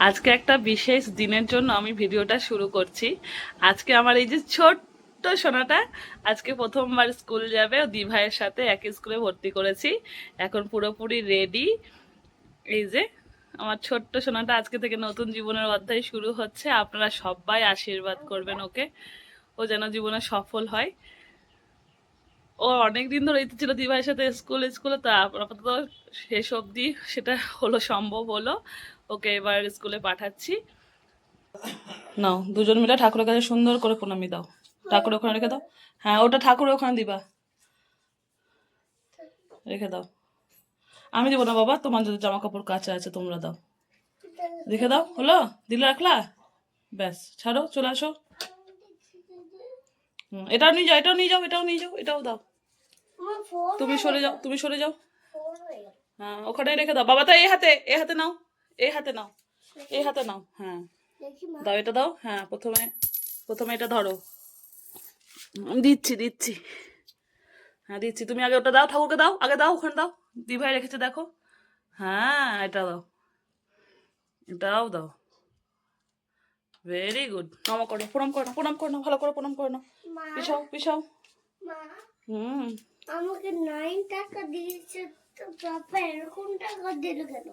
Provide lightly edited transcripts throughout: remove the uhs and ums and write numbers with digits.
আজকে একটা বিশেষ দিনের জন্য আমি ভিডিওটা শুরু করছি। আজকে আমার এই যে ছোট্ট সোনাটা আজকে প্রথমবার স্কুল যাবে। ও দি ভাইয়ের সাথে একই স্কুলে ভর্তি করেছি, এখন পুরোপুরি রেডি। এই যে আমার ছোট্ট সোনাটা আজকে থেকে নতুন জীবনের অধ্যায় শুরু হচ্ছে। আপনারা সবাই আশীর্বাদ করবেন ওকে, ও যেন জীবনে সফল হয়। ও অনেকদিন ধরে ইচ্ছে ছিল দি ভাইয়ের সাথে স্কুলে, তা আপাতত শেষ অবধি সেটা সম্ভব হলো। ওকে এবার স্কুলে পাঠাচ্ছি। নাও দুজন মিলে ঠাকুরের কাছে সুন্দর করে প্রণামী দাও। ঠাকুর ওখানে রেখে দাও। হ্যাঁ, ওটা ঠাকুরের ওখানে দিবা, রেখে দাও। আমি দেবো না বাবা, তোমার যদি জামা কাপড় কাচা আছে তোমরা দাও, রেখে দাও। হলো, দিলে রাখলা, ব্যাস ছাড়ো, চলে আসো। এটাও নিয়ে যাও, এটাও নিয়ে যাও, এটাও নিয়ে যাও, এটাও দাও। তুমি সরে যাও, তুমি সরে যাও। হ্যাঁ, ওখানে রেখে দাও বাবা। তো এই হাতে, এই হাতে নাও, এই হাতে নাও, এই হাতে নাও। হ্যাঁ দাও, এটা দাও। হ্যাঁ, প্রথমে প্রথমে এটা ধরো। দিচ্ছি দিচ্ছি, হ্যাঁ দিচ্ছি। তুমি আগে ওটা দাও, ঠাকুরকে দাও, আগে দাও, ওখানে দাও। দি ভাই রেখেছে দেখো। হ্যাঁ, এটা দাও, এটাও দাও। Very good. নমো করো, প্রণাম করো, প্রণাম করো, ভালো করে প্রণাম করো। পিছাও পিছাও। হুম, আমাকে 9 টাকা দিয়েছে, তো পাপা এরকম টাকা দিল কেন?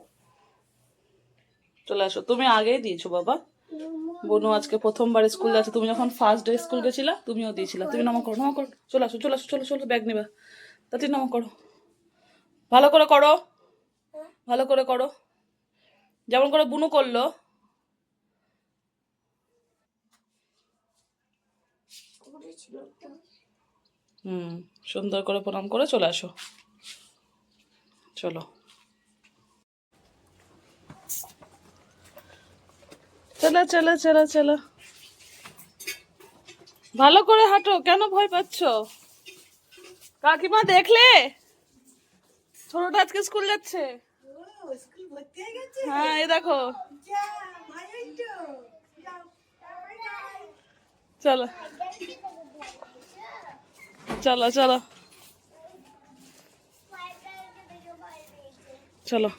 চলে আসো। তুমি আগেই দিয়েছো বাবা। বনু আজকে প্রথমবার স্কুল যাচ্ছে। তুমি যখন ফার্স্ট ডে স্কুল গেছিলা তুমিও দিয়েছিলা। তুমি নমো করো, নমো করো। চলে আসো, চলে আসো, চলো চলো, ব্যাগ নিবা। তাতে নমো করো, ভালো করে করো, ভালো করে করো, যেমন করে বুনু করলো। হুম, সুন্দর করে প্রণাম করে চলে আসো। চলো, চলো চলো চলো চলো, ভালো করে হাঁটো। কেন ভয় পাচ্ছ? কাকিমা দেখলে ছোটটা আজকে স্কুল যাচ্ছে। হ্যাঁ, এই দেখো। চলো চলো চলো চলো।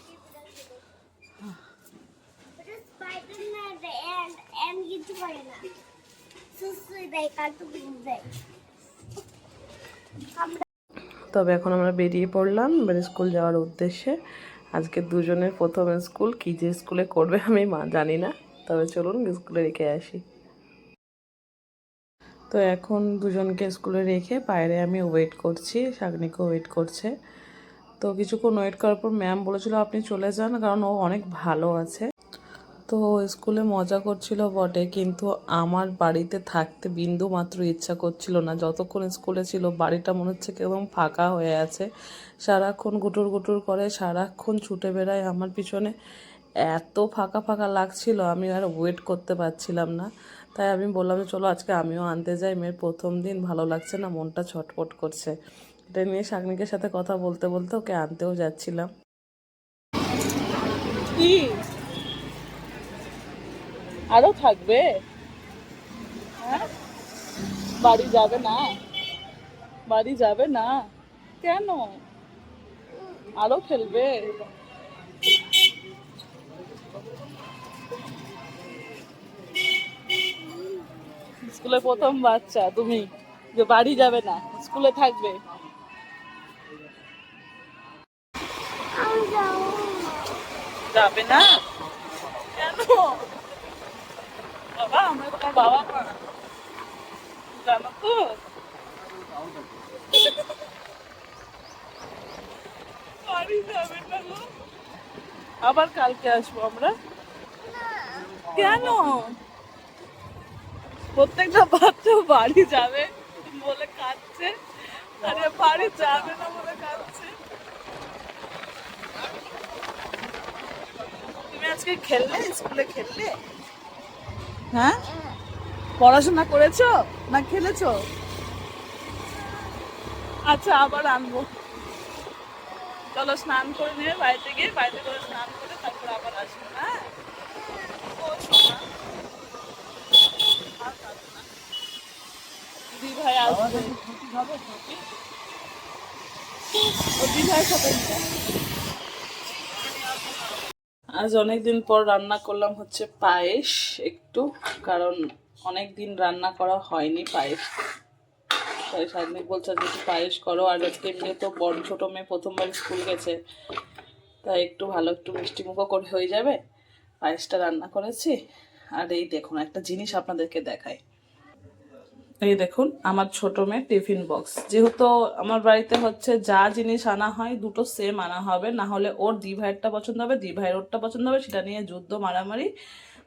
তবে এখন আমরা বেরিয়ে পড়লাম এবার স্কুল যাওয়ার উদ্দেশ্যে। আজকে দুজনের প্রথম স্কুল, কি যে স্কুলে করবে আমি জানি না, তবে চলুন স্কুলে রেখে আসি। তো এখন দুজনকে স্কুলে রেখে বাইরে আমি ওয়েট করছি, শাগনিকেও ওয়েট করছে। তো কিছুক্ষণ ওয়েট করার পর ম্যাম বলেছিল আপনি চলে যান, কারণ ও অনেক ভালো আছে। তো স্কুলে মজা করছিল বটে, কিন্তু আমার বাড়িতে থাকতে বিন্দু মাত্র ইচ্ছা করছিল না। যতক্ষণ স্কুলে ছিল বাড়িটা মনে হচ্ছে একদম ফাঁকা হয়ে আছে। সারাক্ষণ গুটুর গুটুর করে, সারাক্ষণ ছুটে বেড়ায় আমার পিছনে। এত ফাঁকা ফাঁকা লাগছিল, আমি আর ওয়েট করতে পারছিলাম না। তাই আমি বললাম যে চলো আজকে আমিও আনতে যাই, মেয়ের প্রথম দিন, ভালো লাগছে না, মনটা ছটফট করছে। এটা নিয়ে শাগনিকের সাথে কথা বলতে বলতে ওকে আনতেও যাচ্ছিলাম। কি আরো থাকবে? হ্যাঁ, বাড়ি যাবে না? বাড়ি যাবে না কেন? আরো খেলবে? স্কুলে প্রথম বাচ্চা তুমি, যে বাড়ি যাবে না, স্কুলে থাকবে? যাবে না কেন? বাবা, আমরা তোমার বাবা মা, জানো তো। বাড়ি যাবে না গো। আবার কালকে আসবো আমরা। কেন? প্রত্যেকটা বাচ্চা বাড়ি যাবে বলে কাঁদছে, আরে বাড়ি যাবে না বলে কাঁদছে। তুমি আজকে খেললে, স্কুলে খেললে? হ্যাঁ, পড়াশোনা করেছো না খেলেছো? আচ্ছা, আবার আনবো। চলো স্নান করে নিয়ে বাড়িতে গিয়ে, বাড়িতে করে স্নান করে তারপর আবার আসবো। হ্যাঁ, ও সোনা, আর কাঁদো না। দিদি ভাই আসবে, ও দিদি ভাইয়ের সাথে নিয়ে। আজ অনেক দিন পর রান্না করলাম হচ্ছে পায়েস একটু, কারণ অনেক দিন রান্না করা হয়নি পায়েস। তাই সাধনিক বলছে যে একটু পায়েস করো, আর আজকে এমনি তো বড় ছোটো মেয়ে প্রথমবার স্কুল গেছে, তাই একটু ভালো একটু মিষ্টি মুখও করে হয়ে যাবে, পায়েসটা রান্না করেছি। আর এই দেখুন একটা জিনিস আপনাদেরকে দেখাই। এই দেখুন আমার ছোট মেয়ে টিফিন বক্স, যেহেতু আমার বাড়িতে হচ্ছে যা জিনিস আনা হয় দুটো সেম আনা হবে, না হলে ওর দি ভাইয়েরটা পছন্দ হবে, দি ভাইয়ের ওরটা পছন্দ হবে, সেটা নিয়ে যুদ্ধ মারামারি।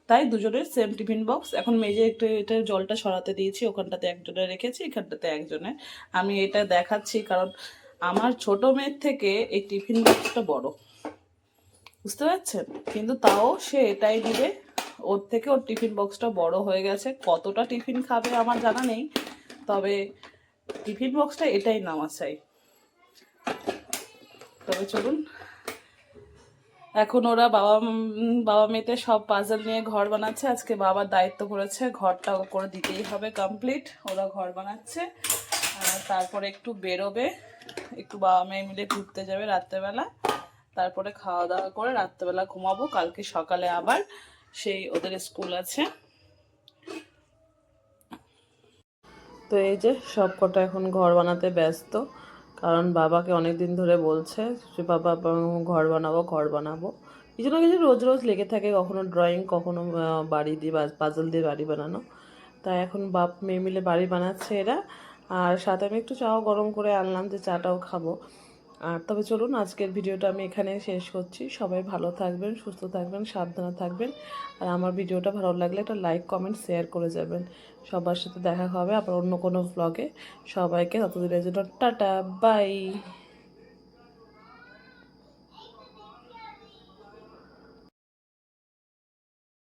তাই দুজনের সেম টিফিন বক্স। এখন মেজে একটু এটা জলটা সরাতে দিয়েছি, ওখানটাতে একজনের রেখেছি, এখানটাতে একজনের। আমি এটা দেখাচ্ছি কারণ আমার ছোট মেয়ের থেকে এই টিফিন বক্সটা বড়, বুঝতে পারছেন? কিন্তু তাও সে এটাই দিবে, ওর থেকে ওর টিফিন বক্সটা বড় হয়ে গেছে। কতটা টিফিন খাবে আমার জানা নেই, তবে টিফিন বক্সটা এটাই নেওয়া চাই। তবে চলুন, এখন ওরা বাবা মেয়েতে সব পাজল নিয়ে ঘর বানাচ্ছে। আজকে বাবার দায়িত্ব করেছে, ঘরটা করে দিতেই হবে কমপ্লিট। ওরা ঘর বানাচ্ছে, আর তারপরে একটু বেরোবে, একটু বাবা মেয়ে মিলে ঘুরতে যাবে রাত্রেবেলা, তারপরে খাওয়া দাওয়া করে রাত্রেবেলা ঘুমাবো। কালকে সকালে আবার সেই ওদের স্কুল আছে। তো এই যে সব কটা এখন ঘর বানাতে ব্যস্ত, কারণ বাবাকে অনেক দিন ধরে বলছে যে বাবা ঘর বানাবো ঘর বানাবো, কিছু না কিছু রোজ রোজ লেগে থাকে, কখনো ড্রয়িং, কখনো বাড়ি দিয়ে পাজল দিয়ে বাড়ি বানানো। তাই এখন বাপ মেয়ে মিলে বাড়ি বানাচ্ছে এরা। আর সাথে আমি একটু চাও গরম করে আনলাম, যে চাটাও খাবো। আর তবে চলুন, আজকের ভিডিওটা আমি এখানে শেষ করছি। সবাই ভালো থাকবেন, সুস্থ থাকবেন, সাবধানে থাকবেন। আর আমার ভিডিওটা ভালো লাগলে একটা লাইক কমেন্ট শেয়ার করে যাবেন। সবার সাথে দেখা হবে আবার অন্য কোনো ব্লগে। সবাইকে ততদিনের জন্য টাটা বাই।